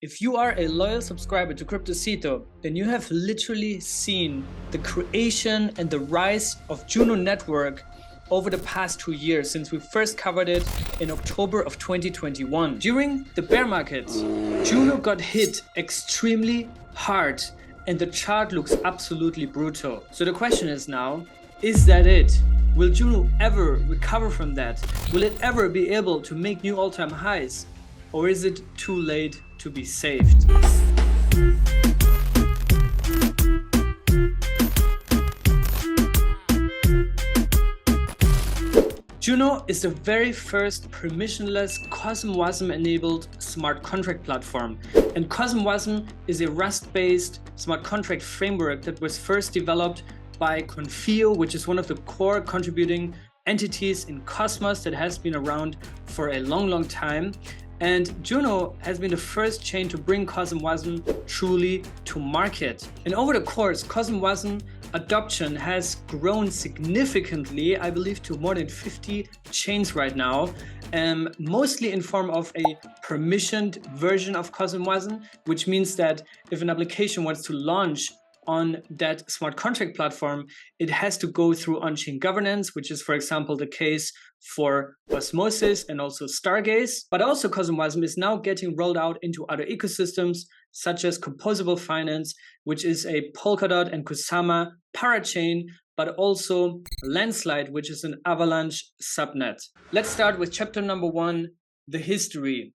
If you are a loyal subscriber to Cryptocito, then you have literally seen the creation and the rise of Juno Network over the past 2 years since we first covered it in October of 2021. During the bear markets, Juno got hit extremely hard and the chart looks absolutely brutal. So the question is now, is that it? Will Juno ever recover from that? Will it ever be able to make new all-time highs? Or is it too late to be saved? Juno is the very first permissionless CosmWasm-enabled smart contract platform. And CosmWasm is a Rust-based smart contract framework that was first developed by Confio, which is one of the core contributing entities in Cosmos that has been around for a long time. And Juno has been the first chain to bring CosmWasm truly to market. And over the course, CosmWasm adoption has grown significantly, I believe to more than 50 chains right now, mostly in form of a permissioned version of CosmWasm, which means that if an application wants to launch on that smart contract platform, it has to go through on-chain governance, which is, for example, the case for Osmosis and also Stargaze. But also CosmWasm is now getting rolled out into other ecosystems, such as Composable Finance, which is a Polkadot and Kusama parachain, but also Landslide, which is an Avalanche subnet. Let's start with chapter number 1, the history.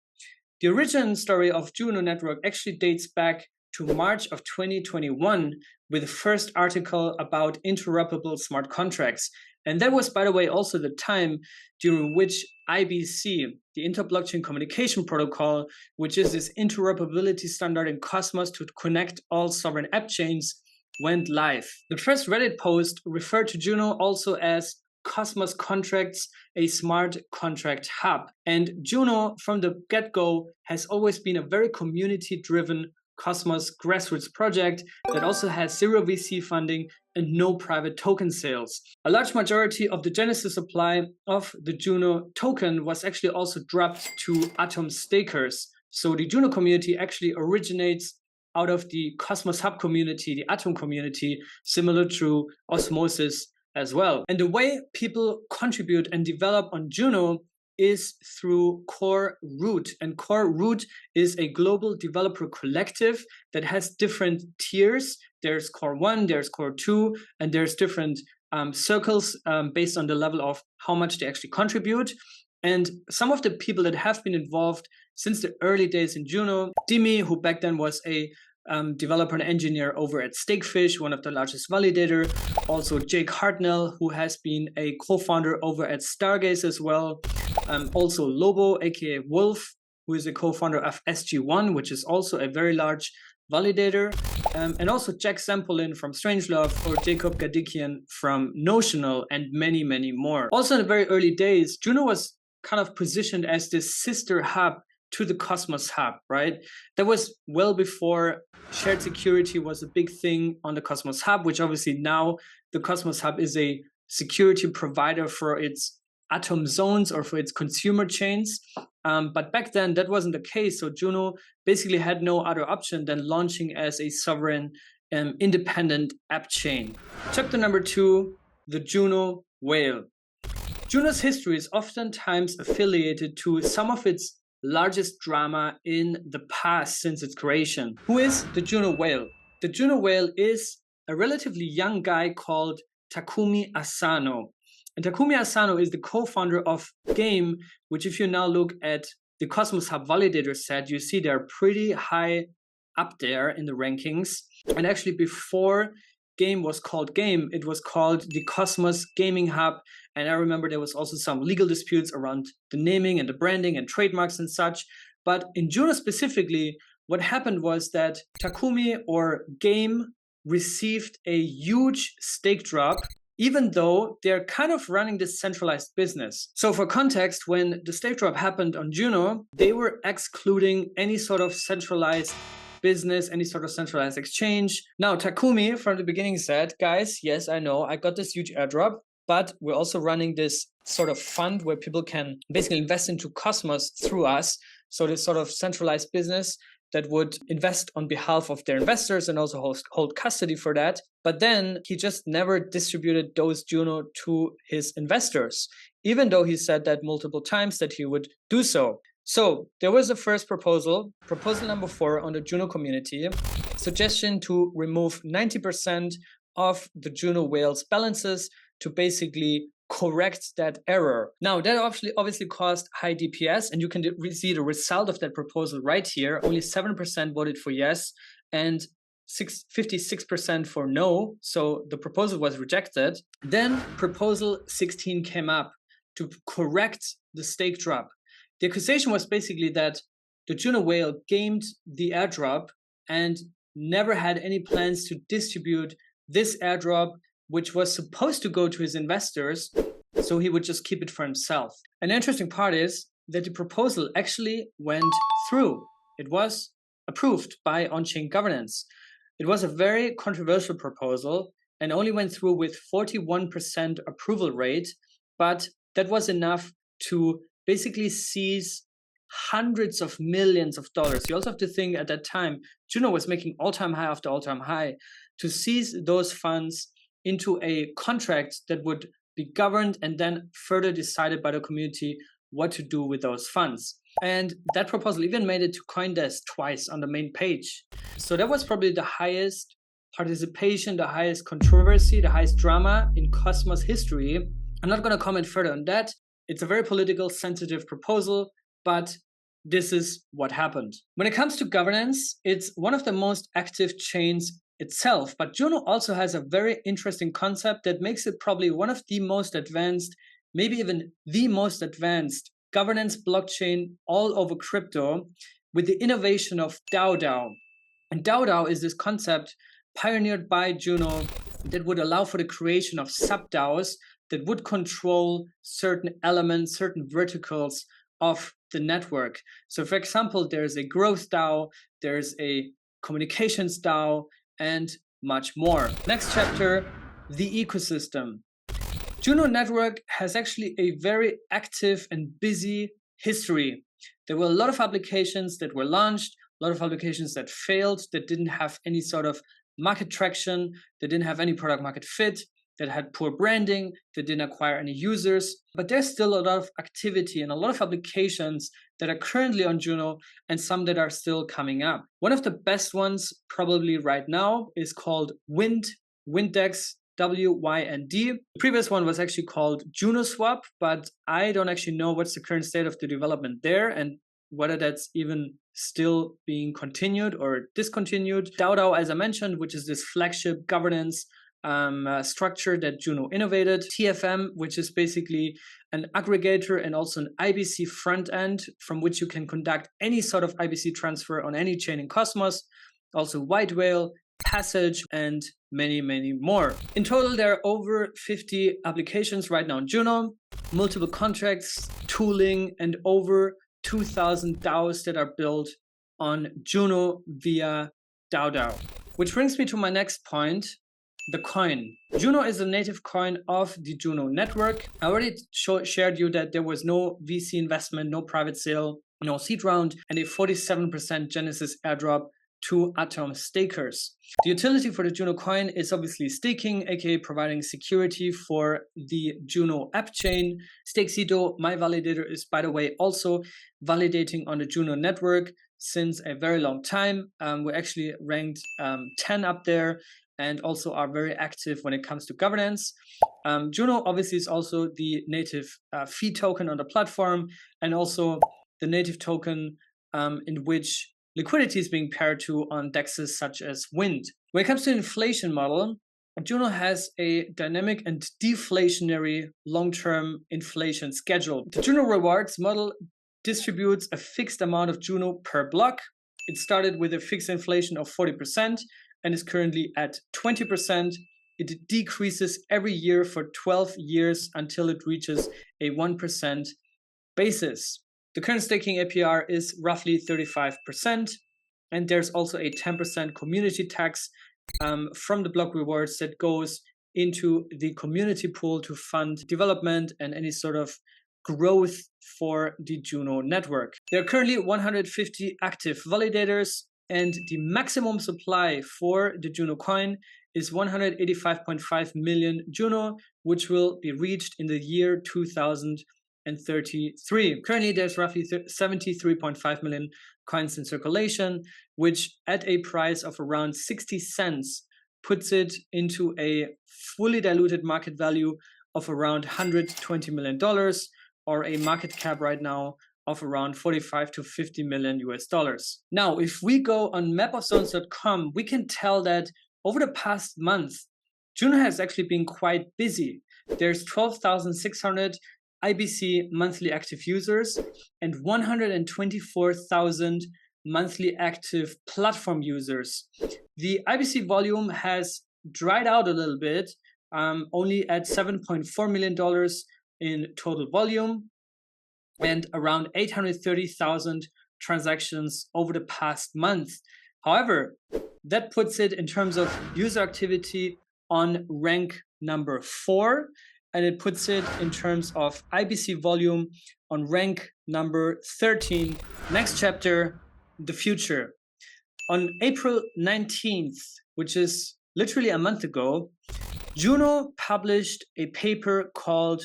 The origin story of Juno Network actually dates back to March of 2021 with the first article about interoperable smart contracts. And that was, by the way, also the time during which IBC, the Inter-Blockchain Communication Protocol, which is this interoperability standard in Cosmos to connect all sovereign app chains, went live. The first Reddit post referred to Juno also as Cosmos Contracts, a smart contract hub. And Juno, from the get-go, has always been a very community-driven Cosmos grassroots project that also has zero VC funding and no private token sales. A large majority of the Genesis supply of the Juno token was actually also dropped to Atom stakers. So the Juno community actually originates out of the Cosmos Hub community, the Atom community, similar to Osmosis as well. And the way people contribute and develop on Juno is through Core Root. And Core Root is a global developer collective that has different tiers. There's Core 1, there's Core 2, and there's different circles based on the level of how much they actually contribute. And some of the people that have been involved since the early days in Juno, Dimi, who back then was a developer and engineer over at Stakefish, one of the largest validator. Also Jake Hartnell, who has been a co-founder over at Stargaze as well. Also Lobo, aka Wolf, who is a co-founder of SG1, which is also a very large validator. And also Jack Sampolin from Strangelove or Jacob Gadikian from Notional and many more. Also in the very early days, Juno was kind of positioned as this sister hub to the Cosmos Hub, right? That was well before shared security was a big thing on the Cosmos Hub, which obviously now the Cosmos Hub is a security provider for its Atom zones or for its consumer chains. But back then that wasn't the case. So Juno basically had no other option than launching as a sovereign independent app chain. Chapter number 2, the Juno Whale. Juno's history is oftentimes affiliated to some of its largest drama in the past since its creation. Who is the Juno Whale? The Juno Whale is a relatively young guy called Takumi Asano. And Takumi Asano is the co-founder of Game, which if you now look at the Cosmos Hub validator set, you see they're pretty high up there in the rankings. And actually before Game was called Game, it was called the Cosmos Gaming Hub. And I remember there was also some legal disputes around the naming and the branding and trademarks and such. But in Juno specifically, what happened was that Takumi or Game received a huge stake drop, even though they're kind of running this centralized business. So for context, when the stake drop happened on Juno, they were excluding any sort of centralized business, any sort of centralized exchange. Now, Takumi from the beginning said, guys, yes, I know, I got this huge airdrop, but we're also running this sort of fund where people can basically invest into Cosmos through us. So this sort of centralized business that would invest on behalf of their investors and also hold custody for that. But then he just never distributed those Juno to his investors, even though he said that multiple times that he would do so. So there was the first proposal number 4 on the Juno community, suggestion to remove 90% of the Juno Whale's balances to basically correct that error. Now that obviously caused high DPS, and you can see the result of that proposal right here. Only 7% voted for yes and 56% for no, so the proposal was rejected. Then proposal 16 came up to correct the stake drop. The accusation was basically that the Juno Whale gamed the airdrop and never had any plans to distribute this airdrop, which was supposed to go to his investors, so he would just keep it for himself. And the interesting part is that the proposal actually went through. It was approved by on-chain governance. It was a very controversial proposal and only went through with 41% approval rate, but that was enough to basically seize hundreds of millions of dollars. You also have to think at that time, Juno was making all-time high after all-time high. To seize those funds into a contract that would be governed and then further decided by the community what to do with those funds. And that proposal even made it to CoinDesk twice on the main page. So that was probably the highest participation, the highest controversy, the highest drama in Cosmos history. I'm not going to comment further on that. It's a very political, sensitive proposal, but this is what happened. When it comes to governance, it's one of the most active chains itself, but Juno also has a very interesting concept that makes it probably one of the most advanced, maybe even the most advanced governance blockchain all over crypto, with the innovation of DAODAO. And DAODAO is this concept pioneered by Juno that would allow for the creation of sub-DAOs that would control certain elements, certain verticals of the network. So for example, there's a growth DAO, there's a communications DAO, and much more. Next chapter, the ecosystem. Juno Network has actually a very active and busy history. There were a lot of applications that were launched, a lot of applications that failed, that didn't have any sort of market traction, that didn't have any product market fit, that had poor branding, that didn't acquire any users. But there's still a lot of activity and a lot of applications that are currently on Juno and some that are still coming up. One of the best ones probably right now is called Windex, WYND. The previous one was actually called Juno Swap, but I don't actually know what's the current state of the development there and whether that's even still being continued or discontinued. DAODAO, as I mentioned, which is this flagship governance structure that Juno innovated. TFM, which is basically an aggregator and also an IBC front end from which you can conduct any sort of IBC transfer on any chain in Cosmos. Also White Whale, Passage, and many, many more. In total, there are over 50 applications right now on Juno, multiple contracts, tooling, and over 2,000 DAOs that are built on Juno via DAODAO. Which brings me to my next point, the coin. Juno is a native coin of the Juno Network. I already shared you that there was no VC investment, no private sale, no seed round, and a 47% Genesis airdrop to Atom stakers. The utility for the Juno coin is obviously staking, aka providing security for the Juno app chain. Cryptocito, my validator, is by the way also validating on the Juno network since a very long time. We're actually ranked 10 up there and also are very active when it comes to governance. Juno obviously is also the native fee token on the platform and also the native token in which liquidity is being paired to on dexes such as Wind. When it comes to the inflation model, Juno has a dynamic and deflationary long-term inflation schedule. The Juno rewards model distributes a fixed amount of Juno per block. It started with a fixed inflation of 40% and is currently at 20%. It decreases every year for 12 years until it reaches a 1% basis. The current staking APR is roughly 35%, and there's also a 10% community tax from the block rewards that goes into the community pool to fund development and any sort of growth for the Juno network. There are currently 150 active validators, and the maximum supply for the Juno coin is 185.5 million Juno, which will be reached in the year 2033. Currently, there's roughly 73.5 million coins in circulation, which at a price of around 60 cents puts it into a fully diluted market value of around $120 million, or a market cap right now of around 45 to 50 million US dollars. Now, if we go on mapofzones.com, we can tell that over the past month, Juno has actually been quite busy. There's 12,600 IBC monthly active users and 124,000 monthly active platform users. The IBC volume has dried out a little bit, only at $7.4 million in total volume and around 830,000 transactions over the past month. However, that puts it in terms of user activity on rank number 4, and it puts it in terms of IBC volume on rank number 13. Next chapter, the future. On April 19th, which is literally a month ago, Juno published a paper called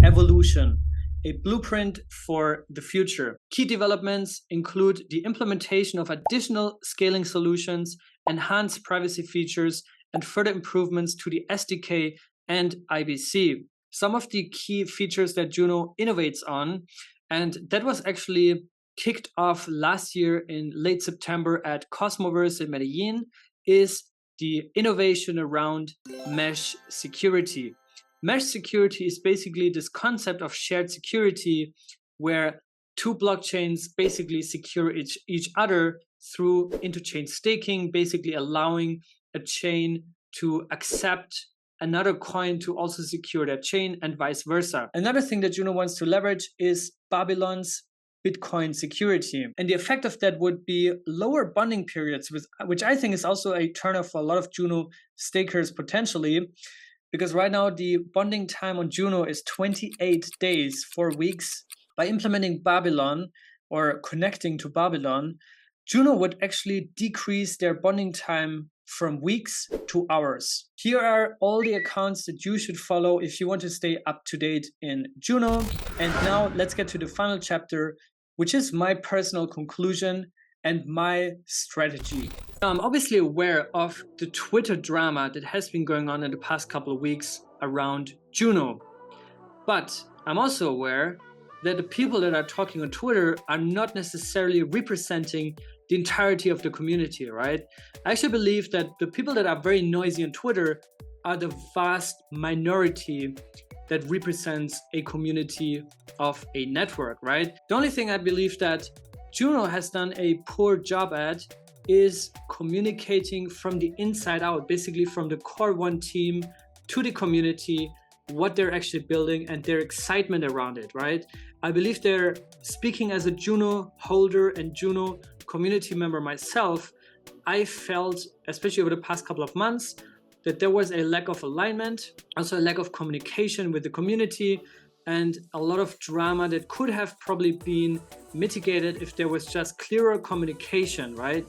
Evolution, a blueprint for the future. Key developments include the implementation of additional scaling solutions, enhanced privacy features, and further improvements to the SDK and IBC. Some of the key features that Juno innovates on, and that was actually kicked off last year in late September at Cosmoverse in Medellin, is the innovation around mesh security. Mesh security is basically this concept of shared security where two blockchains basically secure each other through interchain staking, basically allowing a chain to accept another coin to also secure that chain and vice versa. Another thing that Juno wants to leverage is Babylon's Bitcoin security. And the effect of that would be lower bonding periods, which I think is also a turnoff for a lot of Juno stakers potentially, because right now the bonding time on Juno is 28 days, 4 weeks. By implementing Babylon or connecting to Babylon, Juno would actually decrease their bonding time from weeks to hours. Here are all the accounts that you should follow if you want to stay up to date in Juno. And now let's get to the final chapter, which is my personal conclusion and my strategy. Now, I'm obviously aware of the Twitter drama that has been going on in the past couple of weeks around Juno. But I'm also aware that the people that are talking on Twitter are not necessarily representing the entirety of the community, right? I actually believe that the people that are very noisy on Twitter are the vast minority that represents a community of a network, right? The only thing I believe that Juno has done a poor job at is communicating from the inside out, basically from the Core One team to the community, what they're actually building and their excitement around it, right? I believe they're speaking as a Juno holder and Juno community member myself. I felt, especially over the past couple of months, that there was a lack of alignment, also a lack of communication with the community, and a lot of drama that could have probably been mitigated if there was just clearer communication, right?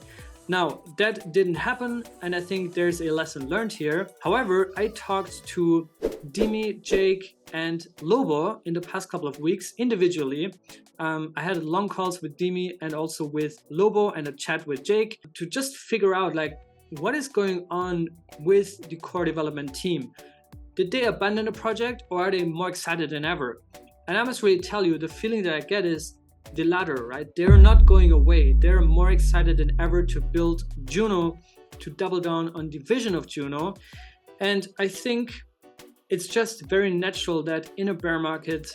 Now, that didn't happen, and I think there's a lesson learned here. However, I talked to Dimi, Jake, and Lobo in the past couple of weeks individually. I had long calls with Dimi and also with Lobo and a chat with Jake to just figure out like what is going on with the core development team. Did they abandon the project or are they more excited than ever? And I must really tell you, the feeling that I get is the latter, right? They're not going away. They're more excited than ever to build Juno, to double down on the vision of Juno. And I think it's just very natural that in a bear market,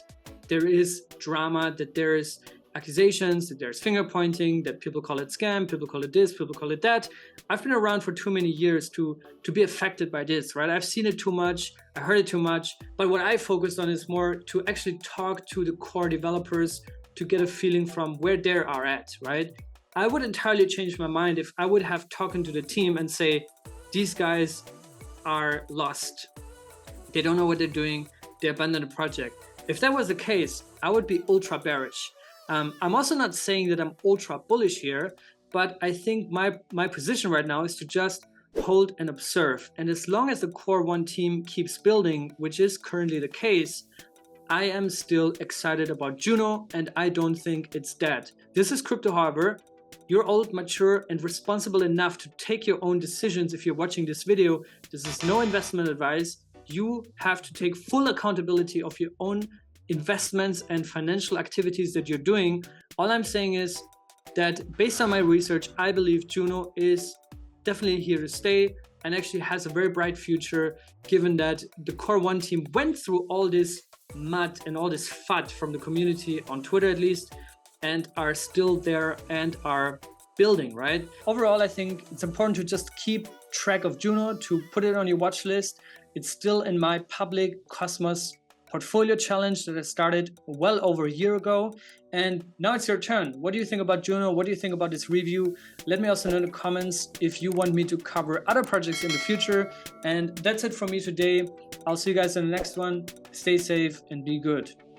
there is drama, that there is accusations, that there's finger pointing, that people call it scam, people call it this, people call it that. I've been around for too many years to be affected by this, right? I've seen it too much, I heard it too much, but what I focused on is more to actually talk to the core developers to get a feeling from where they are at, right? I would entirely change my mind if I would have talked to the team and say, these guys are lost. They don't know what they're doing, they abandoned the project. If that was the case, I would be ultra bearish. I'm also not saying that I'm ultra bullish here, but I think my position right now is to just hold and observe. And as long as the Core 1 team keeps building, which is currently the case, I am still excited about Juno, and I don't think it's dead. This is crypto, however. You're old, mature, and responsible enough to take your own decisions if you're watching this video. This is no investment advice. You have to take full accountability of your own investments and financial activities that you're doing. All I'm saying is that based on my research, I believe Juno is definitely here to stay and actually has a very bright future, given that the Core 1 team went through all this mud and all this FUD from the community, on Twitter at least, and are still there and are building, right? Overall, I think it's important to just keep track of Juno, to put it on your watch list. It's still in my public Cosmos portfolio challenge that I started well over a year ago. And now it's your turn. What do you think about Juno? What do you think about this review? Let me also know in the comments if you want me to cover other projects in the future. And that's it from me today. I'll see you guys in the next one. Stay safe and be good.